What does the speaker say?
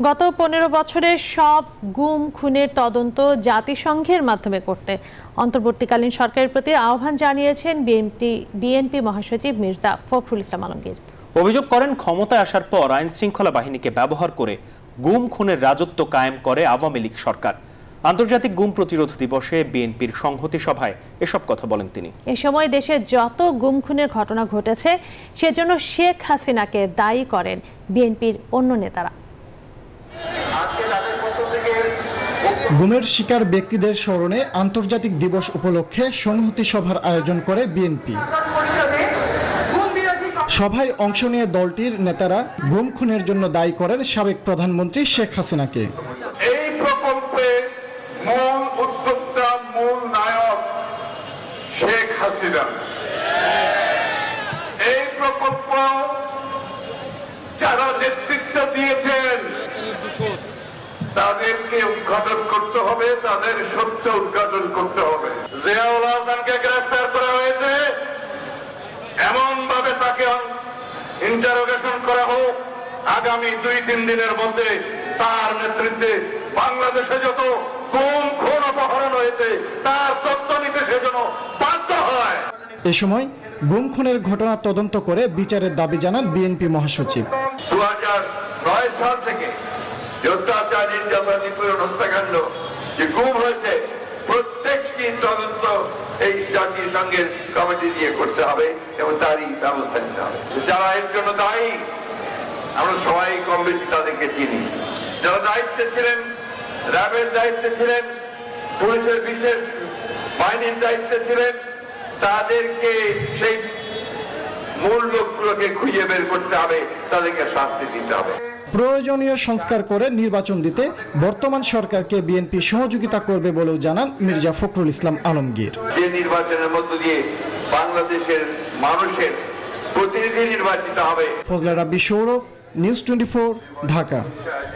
গত 15 বছরে সব গুম খুনের তদন্ত জাতিসংঘের মাধ্যমে করতে অন্তর্বর্তীকালীন সরকারের প্রতি আহ্বান জানিয়েছেন বিএনপি মহাসচিব মির্জা ফখরুল ইসলাম আলমগীর। অভিযোগ করেন, ক্ষমতায় আসার পর আইন শৃঙ্খলা বাহিনীকে ব্যবহার করে গুম খুনের রাজত্ব কায়েম করে আওয়ামী লীগ সরকার। আন্তর্জাতিক গুম প্রতিরোধ দিবসে বিএনপির সংহতি সভায় এসব কথা বলেন তিনি। এ সময় দেশে যত গুম খুনের ঘটনা ঘটেছে সেজন্য শেখ হাসিনাকে দায়ী করেন বিএনপির অন্য নেতারা। গুমের শিকার ব্যক্তিদের স্মরণে আন্তর্জাতিক দিবস উপলক্ষে সংহতি সভার আয়োজন করে বিএনপি। সভায় অংশ নিয়ে দলটির নেতারা গুম খুনের জন্য দায়ী করেন সাবেক প্রধানমন্ত্রী শেখ হাসিনাকে। এই প্রকল্পে মূল উদ্যোক্তা, মূল নায়ক শেখ হাসিনা। এই প্রকল্প যারা নেতৃত্ব দিয়েছেন তাদেরকে উদ্ঘাটন করতে হবে, তাদের সত্য উদ্ঘাটন করতে হবে। জিয়াউল হাসানকে গ্রেফতার করা হয়েছে, এমন ভাবে তাকে ইন্টারোগেশন করা হোক, আগামী 2-3 দিনের মধ্যে তার নেতৃত্বে বাংলাদেশে যত গুম খুন অপহরণ হয়েছে তার তথ্য নিতে সেজন্য বাধ্য হয়। এ সময় গুম খুনের ঘটনা তদন্ত করে বিচারের দাবি জানান বিএনপি মহাসচিব। 2009 সাল থেকে অত্যাচার, নির্যাতন, নিপীড়ন, হত্যাকাণ্ড যে গুম হয়েছে প্রত্যেকটি তদন্ত এই জাতিসংঘের কমিটি দিয়ে করতে হবে এবং তারই ব্যবস্থা নিতে হবে। যারা এর জন্য দায়ী আমরা সবাই কম বেশি তাদেরকে চিনি। যারা দায়িত্বে ছিলেন, র্যাবের দায়িত্বে ছিলেন, পুলিশের বিশেষ বাহিনীর দায়িত্বে ছিলেন, তাদেরকে সেই মূল লোকগুলোকে খুঁজে বের করতে হবে, তাদেরকে শাস্তি দিতে হবে। প্রয়োজনীয় সংস্কার করে নির্বাচন দিতে বর্তমান সরকারকে বিএনপি সহযোগিতা করবে বলেও জানান মির্জা ফখরুল ইসলাম আলমগীর। যে নির্বাচনের মধ্য দিয়ে বাংলাদেশের মানুষের প্রতিনিধি নির্বাচিত হবে। ফজলে রাব্বি সৌরভ, নিউজ 24, ঢাকা।